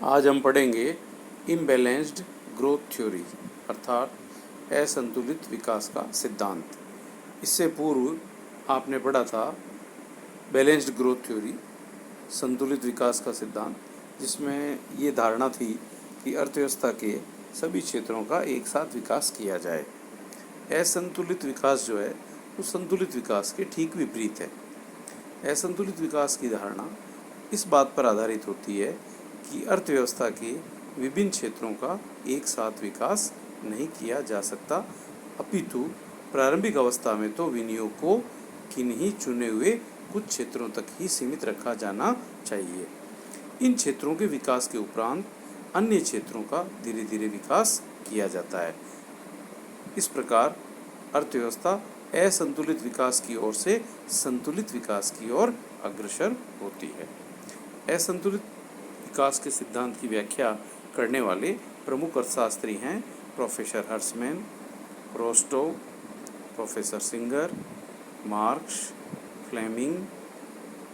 आज हम पढ़ेंगे इम्बैलेंस्ड ग्रोथ थ्योरी अर्थात असंतुलित विकास का सिद्धांत। इससे पूर्व आपने पढ़ा था बैलेंस्ड ग्रोथ थ्योरी, संतुलित विकास का सिद्धांत, जिसमें ये धारणा थी कि अर्थव्यवस्था के सभी क्षेत्रों का एक साथ विकास किया जाए। असंतुलित विकास जो है वो संतुलित विकास के ठीक विपरीत है। असंतुलित विकास की धारणा इस बात पर आधारित होती है कि अर्थव्यवस्था के विभिन्न क्षेत्रों का एक साथ विकास नहीं किया जा सकता, अपितु प्रारंभिक अवस्था में तो विनियोग को किन्हीं चुने हुए कुछ क्षेत्रों तक ही सीमित रखा जाना चाहिए। इन क्षेत्रों के विकास के उपरांत अन्य क्षेत्रों का धीरे धीरे विकास किया जाता है। इस प्रकार अर्थव्यवस्था असंतुलित विकास की ओर से संतुलित विकास की ओर अग्रसर होती है। असंतुलित विकास के सिद्धांत की व्याख्या करने वाले प्रमुख अर्थशास्त्री हैं professor Hirschman, Rostow, professor Singer, Marx, Fleming,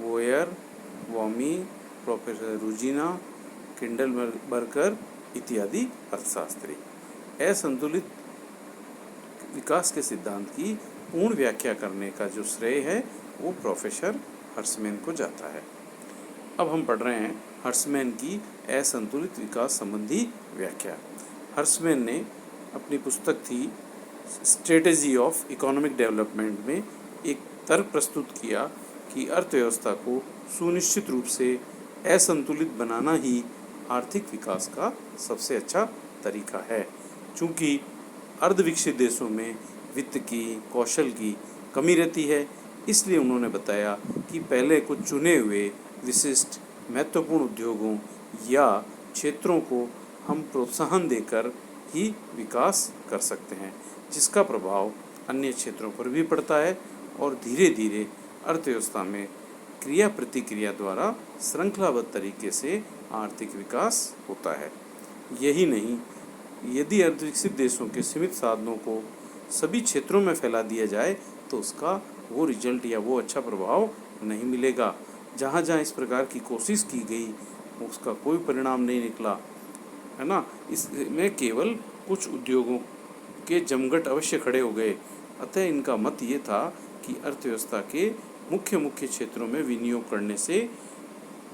वोयर, वॉमी, प्रोफेसर रुजिना, किंडलबर्गर इत्यादि अर्थशास्त्री। असंतुलित विकास के सिद्धांत की पूर्ण व्याख्या करने का जो श्रेय है वो प्रोफेसर हर्समैन को जाता है। अब हम पढ़ रहे हैं हर्समैन की असंतुलित विकास संबंधी व्याख्या। हर्समैन ने अपनी पुस्तक थी स्ट्रेटेजी ऑफ इकोनॉमिक डेवलपमेंट में एक तर्क प्रस्तुत किया कि अर्थव्यवस्था को सुनिश्चित रूप से असंतुलित बनाना ही आर्थिक विकास का सबसे अच्छा तरीका है। चूँकि अर्धविकसित देशों में वित्त की, कौशल की कमी रहती है, इसलिए उन्होंने बताया कि पहले कुछ चुने हुए विशिष्ट महत्वपूर्ण उद्योगों या क्षेत्रों को हम प्रोत्साहन देकर ही विकास कर सकते हैं, जिसका प्रभाव अन्य क्षेत्रों पर भी पड़ता है और धीरे धीरे अर्थव्यवस्था में क्रिया प्रतिक्रिया द्वारा श्रृंखलाबद्ध तरीके से आर्थिक विकास होता है। यही नहीं, यदि अर्धविकसित देशों के सीमित साधनों को सभी क्षेत्रों में फैला दिया जाए तो उसका वो रिजल्ट या वो अच्छा प्रभाव नहीं मिलेगा। जहाँ जहाँ इस प्रकार की कोशिश की गई उसका कोई परिणाम नहीं निकला, है ना। इसमें केवल कुछ उद्योगों के जमघट अवश्य खड़े हो गए। अतः इनका मत ये था कि अर्थव्यवस्था के मुख्य मुख्य क्षेत्रों में विनियोग करने से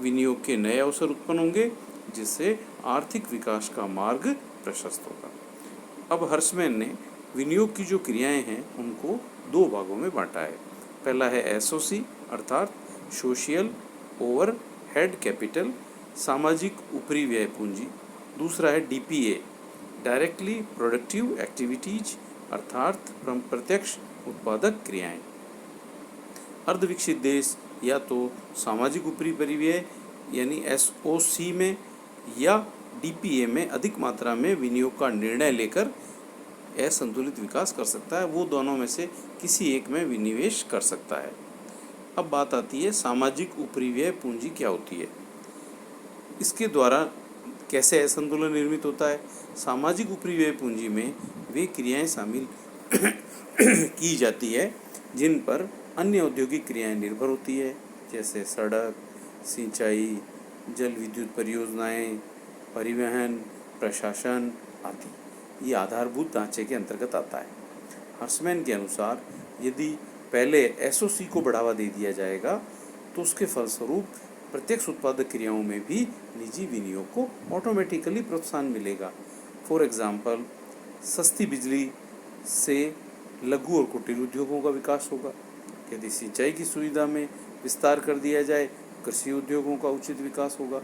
विनियोग के नए अवसर उत्पन्न होंगे, जिससे आर्थिक विकास का मार्ग प्रशस्त होगा। अब हर्समैन ने विनियोग की जो क्रियाएं हैं उनको दो भागों में बांटा है। पहला है एसओसी अर्थात सोशल ओवर हेड कैपिटल, सामाजिक ऊपरी व्यय पूंजी। दूसरा है डीपीए डायरेक्टली प्रोडक्टिव एक्टिविटीज अर्थात प्रत्यक्ष उत्पादक क्रियाएं। अर्धविकसित देश या तो सामाजिक ऊपरी परिव्यय यानी एसओसी में या डीपीए में अधिक मात्रा में विनियोग का निर्णय लेकर असंतुलित विकास कर सकता है। वो दोनों में से किसी एक में विनिवेश कर सकता है। अब बात आती है सामाजिक ऊपरी व्यय पूंजी क्या होती है, इसके द्वारा कैसे असंतुलन निर्मित होता है। सामाजिक ऊपरी व्यय पूंजी में वे क्रियाएं शामिल की जाती है जिन पर अन्य औद्योगिक क्रियाएं निर्भर होती है, जैसे सड़क, सिंचाई, जल विद्युत परियोजनाएं, परिवहन, प्रशासन आदि। ये आधारभूत ढांचे के अंतर्गत आता है। हर्समैन के अनुसार यदि पहले एसओसी को बढ़ावा दे दिया जाएगा तो उसके फलस्वरूप प्रत्यक्ष उत्पादक क्रियाओं में भी निजी विनियोग को ऑटोमेटिकली प्रोत्साहन मिलेगा। फॉर एग्जाम्पल, सस्ती बिजली से लघु और कुटीर उद्योगों का विकास होगा। यदि सिंचाई की सुविधा में विस्तार कर दिया जाए, कृषि उद्योगों का उचित विकास होगा।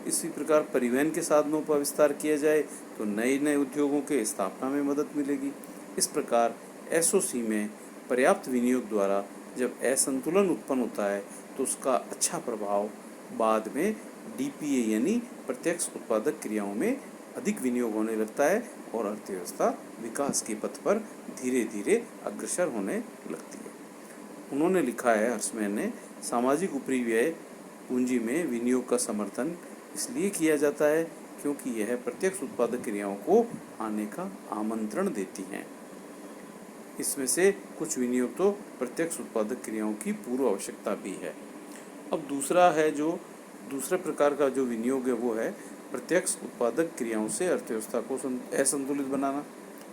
इसी प्रकार परिवहन के साधनों पर विस्तार किया जाए तो नए नए उद्योगों के स्थापना में मदद मिलेगी। इस प्रकार एसओसी में पर्याप्त विनियोग द्वारा जब असंतुलन उत्पन्न होता है तो उसका अच्छा प्रभाव बाद में डीपीए यानी प्रत्यक्ष उत्पादक क्रियाओं में अधिक विनियोग होने लगता है और अर्थव्यवस्था विकास के पथ पर धीरे धीरे अग्रसर होने लगती है। उन्होंने लिखा है हर्समैन ने, सामाजिक ऊपरी व्यय पूंजी में विनियोग का समर्थन इसलिए किया जाता है क्योंकि यह प्रत्यक्ष उत्पादक क्रियाओं को आने का आमंत्रण देती हैं। इसमें से कुछ विनियोग तो प्रत्यक्ष उत्पादक क्रियाओं की पूर्व आवश्यकता भी है। अब दूसरा प्रकार का जो विनियोग है वो है प्रत्यक्ष उत्पादक क्रियाओं से अर्थव्यवस्था को असंतुलित बनाना,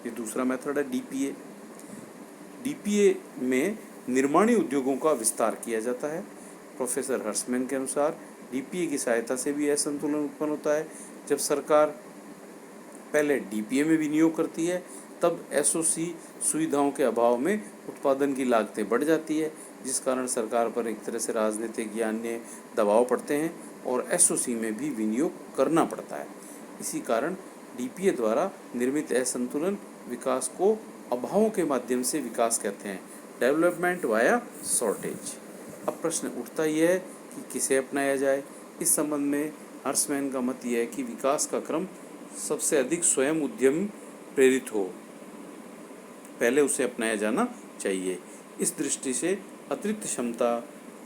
ये दूसरा मेथड है डीपीए। डीपीए में निर्माणी उद्योगों का विस्तार किया जाता है। प्रोफेसर हर्समैन के अनुसार डीपीए की सहायता से भी असंतुलन उत्पन्न होता है। जब सरकार पहले डीपीए में विनियोग करती है, तब एसओसी सुविधाओं के अभाव में उत्पादन की लागतें बढ़ जाती है, जिस कारण सरकार पर एक तरह से राजनीतिक या अन्य दबाव पड़ते हैं और एसओसी में भी विनियोग करना पड़ता है। इसी कारण डीपीए द्वारा निर्मित असंतुलन विकास को अभावों के माध्यम से विकास कहते हैं, डेवलपमेंट वाया शॉर्टेज। अब प्रश्न उठता यह है कि किसे अपनाया जाए। इस संबंध में हर्समैन का मत यह है कि विकास का क्रम सबसे अधिक स्वयं उद्यम प्रेरित हो, पहले उसे अपनाया जाना चाहिए। इस दृष्टि से अतिरिक्त क्षमता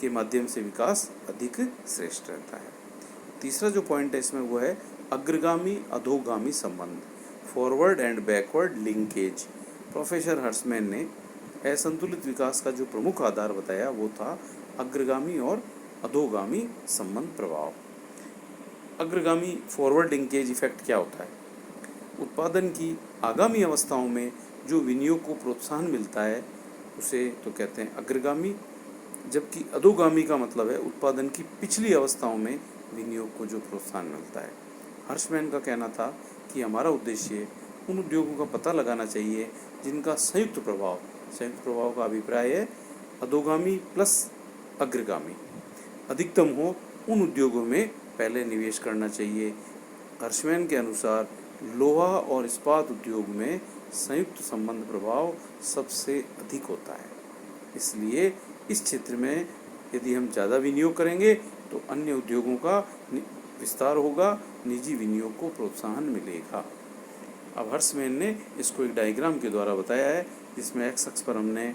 के माध्यम से विकास अधिक श्रेष्ठ रहता है। तीसरा जो पॉइंट है इसमें वो है अग्रगामी अधोगामी संबंध, forward and backward linkage. Professor Hirschman ने असंतुलित विकास का जो प्रमुख आधार बताया वो था अग्रगामी और अधोगामी संबंध प्रभाव। अग्रगामी फॉरवर्ड लिंकेज इफेक्ट क्या होता है? उत्पादन की आगामी अवस्थाओं में जो विनियोग को प्रोत्साहन मिलता है उसे तो कहते हैं अग्रगामी, जबकि अधोगामी का मतलब है उत्पादन की पिछली अवस्थाओं में विनियोग को जो प्रोत्साहन मिलता है। हर्समैन का कहना था कि हमारा उद्देश्य उन उद्योगों का पता लगाना चाहिए जिनका संयुक्त प्रभाव का अभिप्राय है अधोगामी प्लस अग्रगामी अधिकतम हो, उन उद्योगों में पहले निवेश करना चाहिए। हर्समैन के अनुसार लोहा और इस्पात उद्योग में संयुक्त संबंध प्रभाव सबसे अधिक होता है, इसलिए इस क्षेत्र में यदि हम ज़्यादा विनियोग करेंगे तो अन्य उद्योगों का विस्तार होगा, निजी विनियोग को प्रोत्साहन मिलेगा। अब हर्समैन ने इसको एक डायग्राम के द्वारा बताया है, जिसमें एक्स अक्ष पर हमने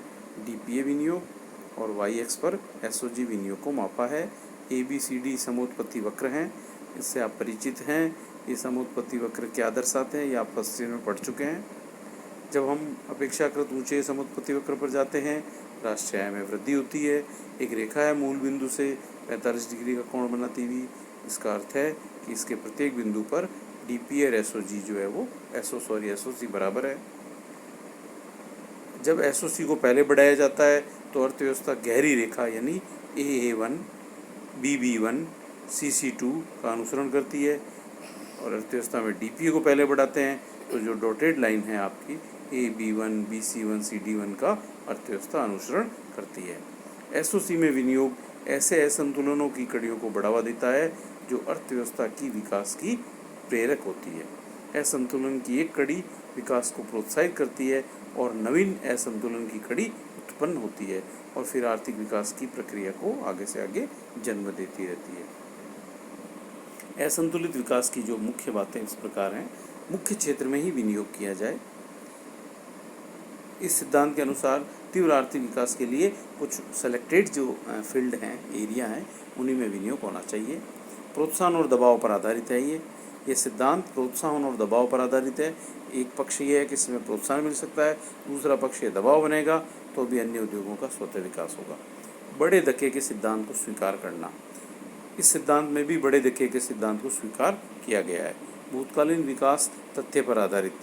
डीपीए विनियोग और वाई अक्ष पर एसओजी विनियोग को मापा है। ABCD समोत्पत्ति वक्र हैं, इससे आप परिचित हैं। ये समोत्पत्ति वक्र क्या दर्शाते हैं ये आप फर्स्ट ईयर में पढ़ चुके हैं। जब हम अपेक्षाकृत ऊंचे समोत्पत्ति वक्र पर जाते हैं, राष्ट्रीय आय में वृद्धि होती है। एक रेखा है मूल बिंदु से 45 डिग्री का कोण बनाती हुई। इसका अर्थ है कि इसके प्रत्येक बिंदु पर डीपीए और एसओजी जो है वो एसओसी बराबर है। जब एसओसी को पहले बढ़ाया जाता है तो अर्थव्यवस्था गहरी रेखा यानी AA1, BB1, CC2 का अनुसरण करती है, और अर्थव्यवस्था में डीपीए को पहले बढ़ाते हैं तो जो डॉटेड लाइन है आपकी AB1, BC1, CD1 का अर्थव्यवस्था अनुसरण करती है। एसओसी में विनियोग ऐसे असंतुलनों की कड़ियों को बढ़ावा देता है जो अर्थव्यवस्था की विकास की प्रेरक होती है। असंतुलन की एक कड़ी विकास को प्रोत्साहित करती है और नवीन असंतुलन की कड़ी उत्पन्न होती है और फिर आर्थिक विकास की प्रक्रिया को आगे से आगे जन्म देती रहती है। असंतुलित विकास की जो मुख्य बातें इस प्रकार हैं, मुख्य क्षेत्र में ही विनियोग किया जाए। इस सिद्धांत के अनुसार तीव्र आर्थिक विकास के लिए कुछ सेलेक्टेड जो फील्ड हैं, एरिया हैं, उन्हीं में विनियोग होना चाहिए। प्रोत्साहन और दबाव पर आधारित है ये सिद्धांत प्रोत्साहन और दबाव पर आधारित है। एक पक्ष ये है कि इसमें प्रोत्साहन मिल सकता है, दूसरा पक्ष ये दबाव बनेगा तो भी अन्य उद्योगों का स्वतः विकास होगा। बड़े धक्के के सिद्धांत को स्वीकार करना, इस सिद्धांत में भी बड़े धक्के के सिद्धांत को स्वीकार किया गया है। भूतकालीन विकास तथ्य पर आधारित,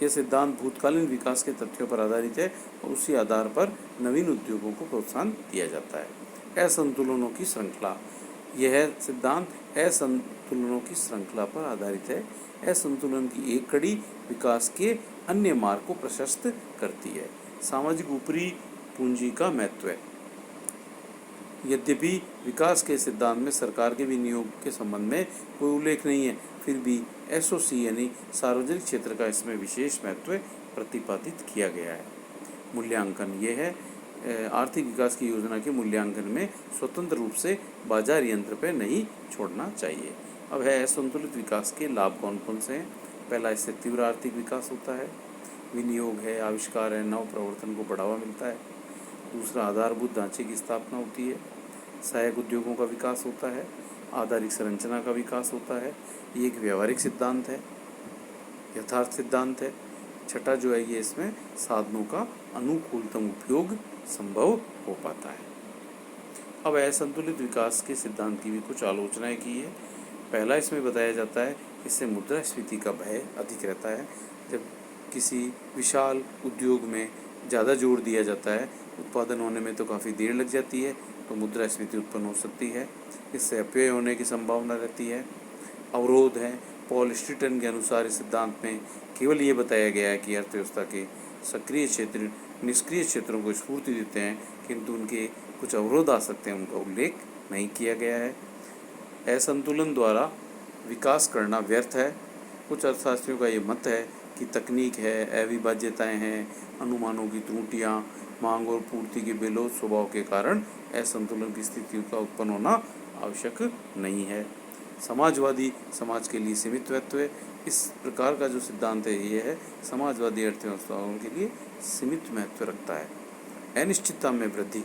यह सिद्धांत भूतकालीन विकास के तथ्यों पर आधारित है और उसी आधार पर नवीन उद्योगों को प्रोत्साहन दिया जाता है। असंतुलनों की श्रृंखला, यह सिद्धांत असंतुलनों की श्रृंखला पर आधारित है। असंतुलन की एक कड़ी विकास के अन्य मार्ग को प्रशस्त करती है। सामाजिक ऊपरी पूंजी का महत्व, यद्यपि विकास के सिद्धांत में सरकार के विनियोग के संबंध में कोई उल्लेख नहीं है, फिर भी एसओसी यानी सार्वजनिक क्षेत्र का इसमें विशेष महत्व प्रतिपादित किया गया है। मूल्यांकन, यह है आर्थिक विकास की योजना के मूल्यांकन में स्वतंत्र रूप से बाजार यंत्र पर नहीं छोड़ना चाहिए। अब है असंतुलित विकास के लाभ कौन कौन से हैं। पहला, इससे तीव्र आर्थिक विकास होता है, विनियोग है, आविष्कार है, नव प्रवर्तन को बढ़ावा मिलता है। दूसरा, आधारभूत ढांचे की स्थापना होती है, सहायक उद्योगों का विकास होता है, आधारिक संरचना का विकास होता है। ये एक व्यवहारिक सिद्धांत है, यथार्थ सिद्धांत है। छठा जो है ये इसमें साधनों का अनुकूलतम उपयोग संभव हो पाता है। अब असंतुलित विकास के सिद्धांत की भी कुछ आलोचनाएं की है। पहला इसमें बताया जाता है, इससे मुद्रास्फीति का भय अधिक रहता है। जब किसी विशाल उद्योग में ज़्यादा जोर दिया जाता है, उत्पादन होने में तो काफ़ी देर लग जाती है, तो मुद्रास्फीति उत्पन्न हो सकती है। इससे अपव्यय होने की संभावना रहती है। अवरोध है, पॉल स्ट्रीटन के अनुसार इस सिद्धांत में केवल ये बताया गया है कि अर्थव्यवस्था के सक्रिय क्षेत्र निष्क्रिय क्षेत्रों को स्फूर्ति देते हैं, किंतु उनके कुछ अवरोध आ सकते हैं, उनका उल्लेख नहीं किया गया है। असंतुलन द्वारा विकास करना व्यर्थ है। कुछ अर्थशास्त्रियों का ये मत है कि तकनीक है, अविभाज्यताएं हैं, अनुमानों की त्रुटियां, मांग और पूर्ति के बेलोच स्वभाव के कारण असंतुलन की स्थितियों का उत्पन्न होना आवश्यक नहीं है। समाजवादी समाज के लिए सीमित महत्व, इस प्रकार का जो सिद्धांत है ये है समाजवादी अर्थव्यवस्थाओं के लिए सीमित महत्व रखता है। अनिश्चितता में वृद्धि,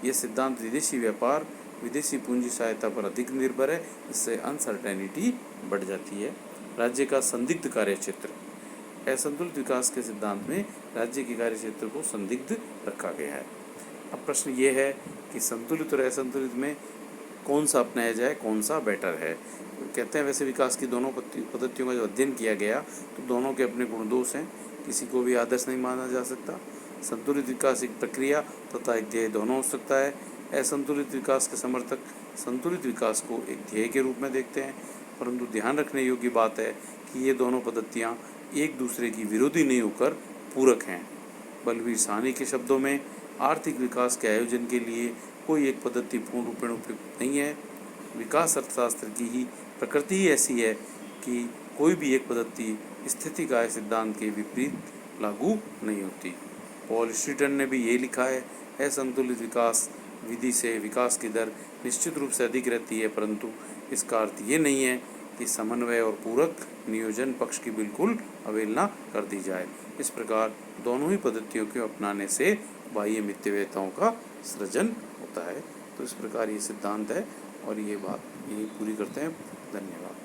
यह सिद्धांत विदेशी व्यापार विदेशी पूंजी सहायता पर अधिक निर्भर है, इससे अनसर्टेनिटी बढ़ जाती है। राज्य का संदिग्ध कार्य क्षेत्र, असंतुलित विकास के सिद्धांत में राज्य के कार्य क्षेत्र को संदिग्ध रखा गया है। अब प्रश्न ये है कि संतुलित और असंतुलित में कौन सा अपनाया जाए, कौन सा बेटर है। कहते हैं वैसे विकास की दोनों पद्धतियों का जो अध्ययन किया गया तो दोनों के अपने गुण दोष हैं, किसी को भी आदर्श नहीं माना जा सकता। संतुलित विकास एक प्रक्रिया तथा एक ध्येय दोनों हो सकता है। असंतुलित विकास के समर्थक संतुलित विकास को एक ध्येय के रूप में देखते हैं, परंतु ध्यान रखने योग्य बात है कि ये दोनों पद्धतियाँ एक दूसरे की विरोधी नहीं होकर पूरक हैं। बलवीर साहनी के शब्दों में, आर्थिक विकास के आयोजन के लिए कोई एक पद्धति पूर्ण रूपेण उपयुक्त नहीं है। विकास अर्थशास्त्र की ही प्रकृति ही ऐसी है कि कोई भी एक पद्धति स्थिति काय सिद्धांत के विपरीत लागू नहीं होती। पॉल स्ट्रीटन ने भी ये लिखा है, असंतुलित विकास विधि से विकास की दर निश्चित रूप से अधिक रहती है, परंतु इसका अर्थ ये नहीं है कि समन्वय और पूरक नियोजन पक्ष की बिल्कुल अवहेलना कर दी जाए। इस प्रकार दोनों ही पद्धतियों को अपनाने से बाह्य मितव्ययताओं का सृजन होता है। तो इस प्रकार ये सिद्धांत है और ये बात यही पूरी करते हैं। धन्यवाद।